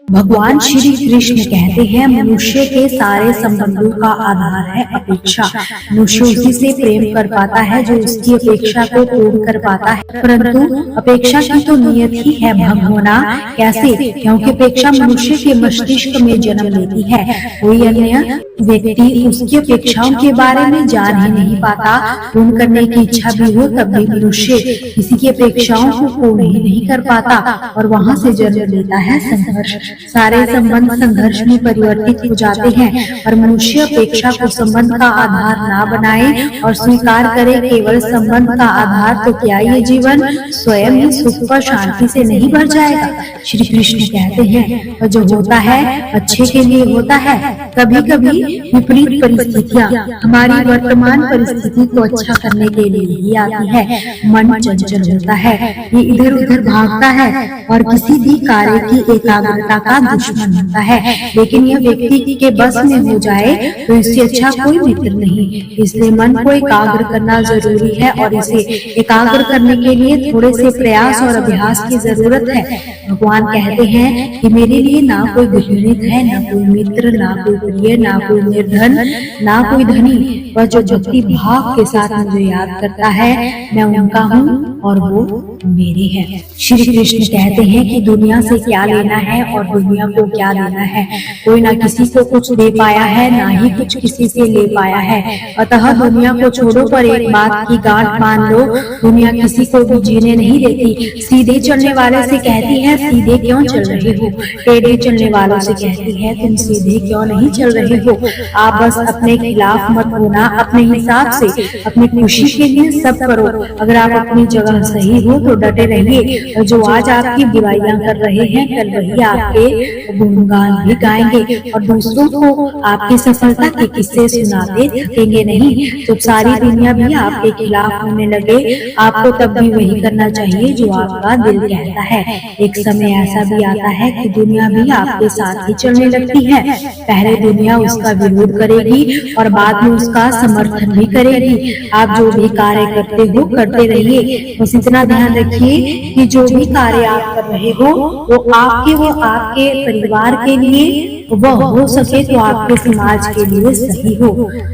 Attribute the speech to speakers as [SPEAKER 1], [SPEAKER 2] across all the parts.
[SPEAKER 1] भगवान श्री कृष्ण कहते हैं, मनुष्य के सारे संबंधों का आधार है अपेक्षा। मनुष्य उसी से प्रेम कर पाता है जो उसकी अपेक्षा को पूर्ण कर पाता है, परंतु अपेक्षा की तो नियत ही है भंग होना। कैसे? क्योंकि अपेक्षा मनुष्य के मस्तिष्क में जन्म लेती है। कोई अन्य व्यक्ति उसकी अपेक्षाओं के बारे में जान ही नहीं पाता। पूर्ण करने की इच्छा भी हो तब भी मनुष्य किसी की अपेक्षाओं को पूर्ण ही नहीं कर पाता और वहां से जन्म लेता है संघर्ष। सारे संबंध संघर्ष में परिवर्तित हो जाते हैं और मनुष्य अपेक्षा को संबंध का आधार ना बनाए और स्वीकार करे केवल संबंध का आधार, तो क्या ये जीवन स्वयं ही सुख व शांति से नहीं भर जाएगा? श्री कृष्ण कहते हैं, और जो होता है अच्छे के लिए होता है। कभी कभी विपरीत परिस्थितियाँ हमारी वर्तमान परिस्थिति को अच्छा करने के लिए ही आती है। मन चंचल होता है, ये इधर उधर भागता है और किसी भी कार्य की एकाग्रता का दुश्मन होता है। लेकिन यह व्यक्ति के बस में हो जाए तो इससे अच्छा कोई मित्र नहीं। इसलिए मन को एकाग्र करना जरूरी है और इसे एकाग्र करने के लिए थोड़े से प्रयास और अभ्यास की जरूरत है। भगवान कहते हैं कि मेरे लिए ना कोई घृणित है, ना कोई मित्र, ना कोई प्रिय, ना कोई निर्धन, ना कोई धनी। वह जो भक्ति भाव के साथ मुझे याद करता है, मैं उनका हूँ और वो मेरे हैं। श्री कृष्ण कहते हैं कि दुनिया से क्या लेना है और दुनिया को क्या देना है। कोई ना किसी को कुछ दे पाया है, ना ही कुछ किसी से ले पाया है। अतः दुनिया को छोड़ो, पर एक बात की गांठ मान लो, दुनिया किसी को भी जीने नहीं देती। सीधे चलने वाले से कहती है सीधे क्यों चल रहे हो, टेढ़े चलने वालों से कहती है तुम सीधे क्यों नहीं चल रहे हो। आप बस अपने खिलाफ मत होना, अपने हिसाब से अपनी खुशी के लिए सब करो। अगर आप अपनी जगह सही हो तो डटे रहिए, और जो आज आपकी बुराइयां कर रहे हैं कल वही आपके गुणगान भी गाएंगे और दूसरों को आपकी सफलता के किस्से सुनाते थकेंगे नहीं। जब सारी दुनिया भी आपके खिलाफ होने लगे, आपको तब भी वही करना चाहिए जो आपका दिल कहता है। एक समय ऐसा भी आता है कि दुनिया भी आपके साथ ही चलने लगती है। पहले दुनिया उसका विरोध करेगी और बाद में उसका समर्थन भी करेगी। आप जो भी कार्य करते हो करते रहिए, बस इतना ध्यान रखिए कि जो भी कार्य आप कर रहे हो वो आपके परिवार के लिए, वह हो सके तो आपके समाज के लिए सही हो।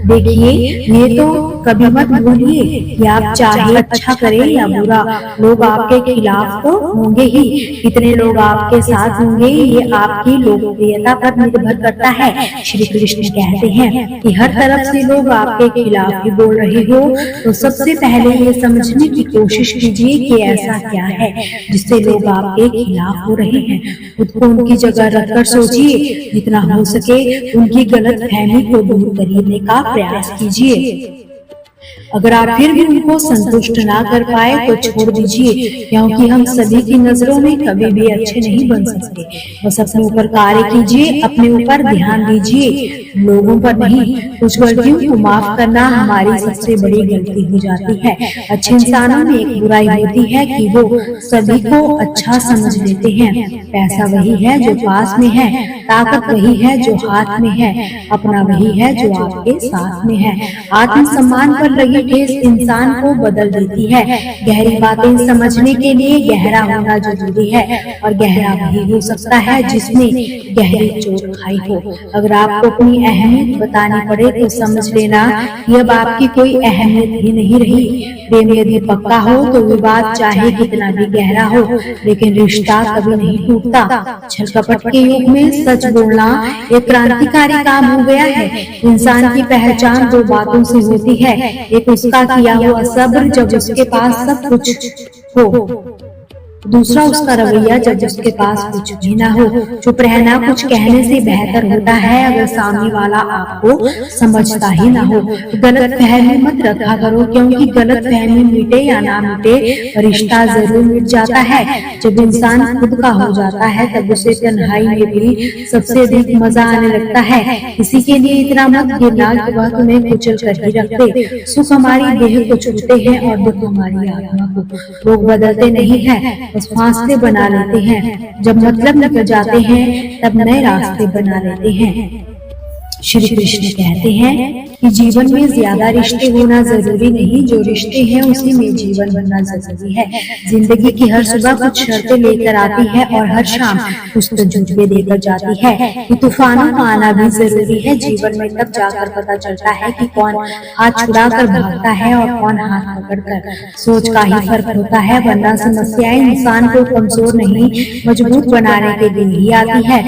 [SPEAKER 1] देखिए, ये तो कभी मत भूलिए कि आप चाहे अच्छा करें या बुरा, लोग आपके खिलाफ तो होंगे ही। कितने लोग आपके साथ होंगे ये आपकी लोकप्रियता पर निर्भर करता है। श्री कृष्ण कहते हैं कि हर तरफ से लोग आपके खिलाफ ही बोल रहे हो तो सबसे पहले ये समझने की कोशिश कीजिए कि ऐसा क्या है जिससे लोग आपके खिलाफ हो रहे हैं। खुद को उनकी जगह रखकर सोचिए, जितना हो सके उनकी गलत फहमी को दूर करने का प्रयास कीजिए। अगर आप फिर भी उनको संतुष्ट ना कर पाए तो छोड़ दीजिए, क्योंकि हम सभी की नजरों में कभी भी अच्छे नहीं बन सकते। बस अपने ऊपर कार्य कीजिए, अपने ऊपर ध्यान दीजिए, लोगों पर नहीं। कुछ गलतियों को माफ करना हमारी सबसे बड़ी गलती हो जाती है। अच्छे इंसानों में एक बुराई होती है कि वो सभी को अच्छा समझ लेते हैं। पैसा वही है जो पास में है, ताकत वही है जो हाथ में है, अपना वही है जो आपके साथ में है। आत्मसम्मान पर लगी ठेस इंसान को बदल देती है। गहरी बातें समझने के लिए गहरा होना जरूरी है और गहरा वही हो सकता है जिसने गहरी चोट खाई हो। अगर आपको अपनी अहमियत बतानी पड़े तो समझ लेना कि अब आपकी कोई अहमियत ही नहीं रही। प्रेम यदि पक्का हो तो विवाद चाहे कितना भी गहरा हो, लेकिन रिश्ता कभी नहीं टूटता। छल कपट के युग में सच बोलना एक क्रांतिकारी काम हो गया है। इंसान की पहचान दो बातों से होती है, एक उसका किया हुआ सब्र जब उसके पास सब कुछ हो, दूसरा उसका रवैया जब उसके पास कुछ भी ना हो। चुप रहना कुछ कहने से बेहतर होता है अगर सामने वाला आपको समझता ही ना हो। गलत फहमी मत रखा करो, क्योंकि गलत फहमी मिटे या ना मिटे रिश्ता जरूर मिट जाता है। जब इंसान खुद का हो जाता है तब उसे तन्हाई में भी सबसे अधिक मजा आने लगता है। किसी के लिए इतना मत गिरना कि वह तुम्हें कुचल कर ही रख दे। सुख हमारी देह को छूते हैं और दुख हमारी आत्मा को। लोग बदलते नहीं है, बस फासले बना लेते हैं। जब मतलब निकल जाते हैं तब नए रास्ते बना लेते हैं। श्री कृष्ण कहते हैं कि जीवन में ज्यादा रिश्ते होना जरूरी नहीं, जो रिश्ते हैं उसी में जीवन बनना जरूरी है। जिंदगी की हर सुबह कुछ शर्तें लेकर आती है और हर शाम कुछ तजुर्बे देकर जाती है। कि तूफानों का आना भी जरूरी है। जीवन में तब जाकर पता चलता है कि कौन हाथ छुड़ा कर भागता है और कौन हाथ पकड़कर। सोच का ही फर्क होता है, वरना समस्याएं इंसान को कमजोर नहीं मजबूत बनाने के लिए ही आती है।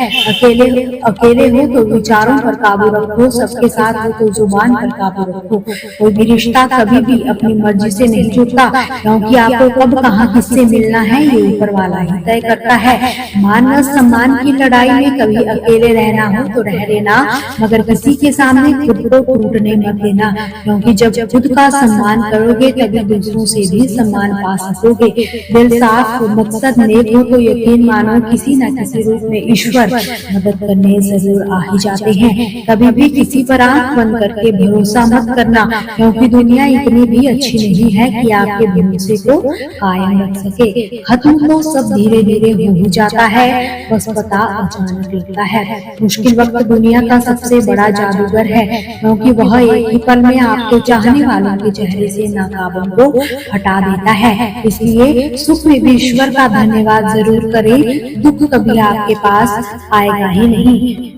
[SPEAKER 1] अकेले हो तो विचारों पर काबू रखो, सबके साथ हो तो जुबान पर काबू रखो। कोई भी रिश्ता कभी भी अपनी मर्जी से नहीं जुड़ता, क्योंकि आपको कब कहाँ किससे मिलना है ये ऊपर वाला ही तय करता है। मान व सम्मान की लड़ाई में कभी अकेले रहना हो तो रह लेना, मगर किसी के सामने खुद को टूटने मत देना, क्योंकि जब खुद का सम्मान करोगे तभी दूसरों से भी सम्मान पा सकोगे। दिल साफ हो, मकसद नेक हो तो यकीन मानो किसी न किसी रूप में ईश्वर मदद करने जरूर आ ही जाते हैं। कभी भी किसी पर आंख बंद करके भरोसा मत करना, क्योंकि दुनिया इतनी भी अच्छी नहीं है कि आपके भरोसे को कायम रख सके। खत्म तो सब धीरे धीरे हो ही जाता है, बस पता अचानक लगता है। मुश्किल वक्त दुनिया का सबसे बड़ा जादूगर है, क्योंकि वह एक ही पल में आपके चाहने वालों के चेहरे से नाकाबों को हटा देता है। इसलिए सुख में भी ईश्वर का धन्यवाद जरूर करें, दुख कभी आपके पास आएगा ही नहीं।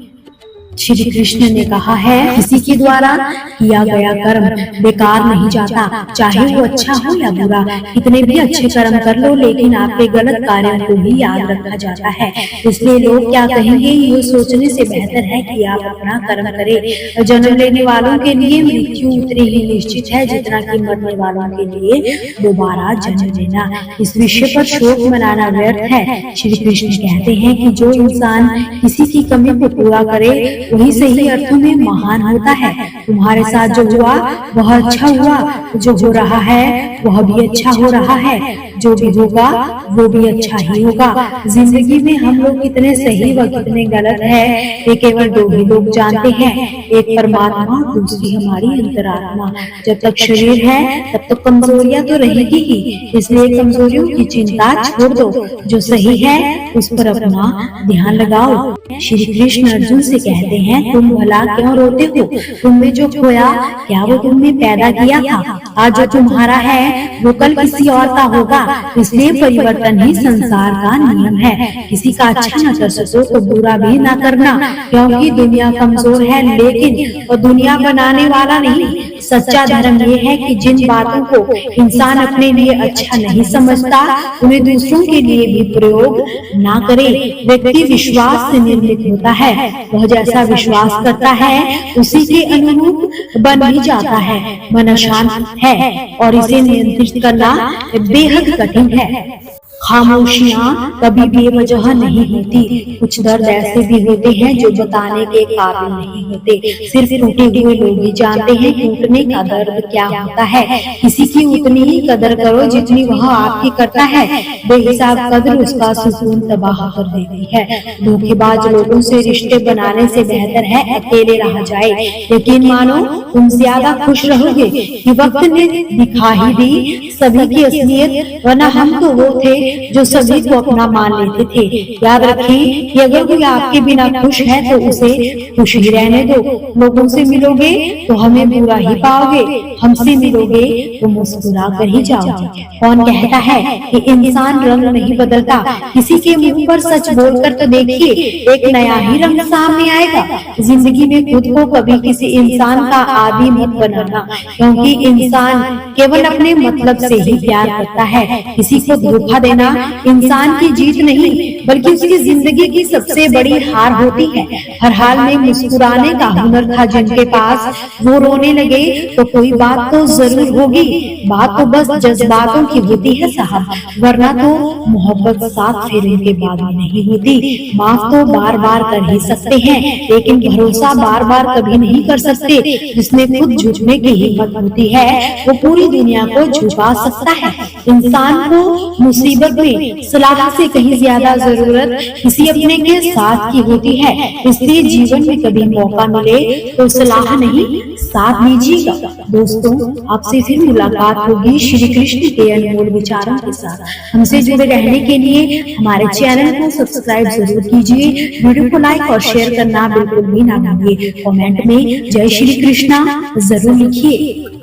[SPEAKER 1] श्री कृष्ण ने कहा है, किसी के द्वारा किया गया कर्म बेकार नहीं जाता, चाहे वो अच्छा हो या बुरा। कितने भी अच्छे कर्म कर लो, लेकिन आपके गलत कार्यों को भी याद रखा जाता है। इसलिए लोग क्या कहेंगे ये सोचने से बेहतर है कि आप अपना कर्म करें। जन्म लेने वालों के लिए मृत्यु उतनी ही निश्चित है जितना कि मरने वालों के लिए दोबारा जन्म लेना। इस विषय पर शोक मनाना व्यर्थ है। श्री कृष्ण कहते हैं कि जो इंसान किसी की कमी को पूरा करे वही सही अर्थों में महान होता है। तुम्हारे साथ जो हुआ वह अच्छा हुआ, जो हो रहा है वह भी अच्छा हो रहा है, जो भी होगा वो भी अच्छा ही होगा। जिंदगी में हम लोग कितने सही व कितने गलत है ये केवल दो ही लोग जानते हैं, एक परमात्मा, दूसरी हमारी अंतरात्मा। जब तक शरीर है तब तक कमजोरियां तो रहेगी ही, इसलिए कमजोरियों की चिंता छोड़ दो, जो सही है उस पर अपना ध्यान लगाओ। श्री कृष्ण अर्जुन से कहते हैं, तुम भला क्यों रोते हो? तुमने जो खोया क्या वो तुमने पैदा किया था? आज जो तुम्हारा है वो कल किसी और का होगा, इसलिए परिवर्तन ही संसार का नियम है। किसी का अच्छा न कर सको तो बुरा भी ना करना, क्योंकि दुनिया कमजोर है लेकिन वो दुनिया बनाने वाला नहीं। सच्चा धर्म ये है कि जिन बातों को इंसान अपने लिए अच्छा नहीं समझता उन्हें दूसरों के लिए भी प्रयोग ना करे। व्यक्ति विश्वास से निर्मित होता है, वह जैसा विश्वास करता है उसी के अनुरूप बन ही जाता है। मन अशांत है और इसे नियंत्रित करना बेहद कठिन है। खामोशियाँ कभी बेवजह नहीं होती। कुछ दर्द ऐसे भी होते हैं जो बताने के काबिल नहीं होते, सिर्फ टूटे हुए लोग ही जानते हैं टूटने का दर्द क्या होता है। किसी की उतनी ही कदर करो जितनी वह आपकी करता है, बेहिसाब कदर उसका सुकून तबाह कर देती है। धोखेबाज लोगों से रिश्ते बनाने से बेहतर है अकेले रह जाए। यकीन मानो तुम ज्यादा खुश रहोगे कि वक्त ने दिखा ही दी सभी की असलियत, वरना हम तो वो थे जो सभी को अपना मान लेते थे। याद रखें कि अगर कोई आपके बिना खुश है तो उसे खुश ही रहने दो। लोगों से मिलोगे तो हमें बुरा ही पाओगे, हमसे मिलोगे तो मुस्कुरा कर ही जाओगे। कौन कहता है कि इंसान रंग नहीं बदलता? किसी के मुंह पर सच बोलकर तो देखिए, एक नया ही रंग सामने आएगा। जिंदगी में खुद को कभी किसी इंसान का आदी मत बनाना, क्योंकि इंसान केवल अपने मतलब से ही प्यार करता है। किसी को धोखा देना इंसान की जीत नहीं बल्कि उसकी जिंदगी की सबसे बड़ी हार होती है। हर हाल में मुस्कुराने का हुनर था जिनके पास, वो रोने लगे तो कोई बात तो जरूर होगी। बात तो बस जज्बातों की होती है साहब, वरना तो मोहब्बत 7 फेरे के बाद नहीं होती। माफ तो बार बार कर ही सकते हैं, लेकिन भरोसा बार बार कभी नहीं कर सकते। जिसमें खुद झुकने की हिम्मत होती है वो पूरी दुनिया को झुका सकता है। इंसान को मुसीबत में सलाह से कहीं ज्यादा जरूरत किसी अपने के साथ की होती है, इसलिए जीवन में कभी मौका मिले तो सलाह नहीं साथ दीजिएगा। दोस्तों, आपसे फिर मुलाकात होगी श्री कृष्ण के अनमोल विचारों के साथ। हमसे जुड़े रहने के लिए हमारे चैनल को सब्सक्राइब जरूर कीजिए, वीडियो को लाइक और शेयर करना बिल्कुल भी ना भूलिए। कमेंट में जय श्री कृष्णा जरूर लिखिए।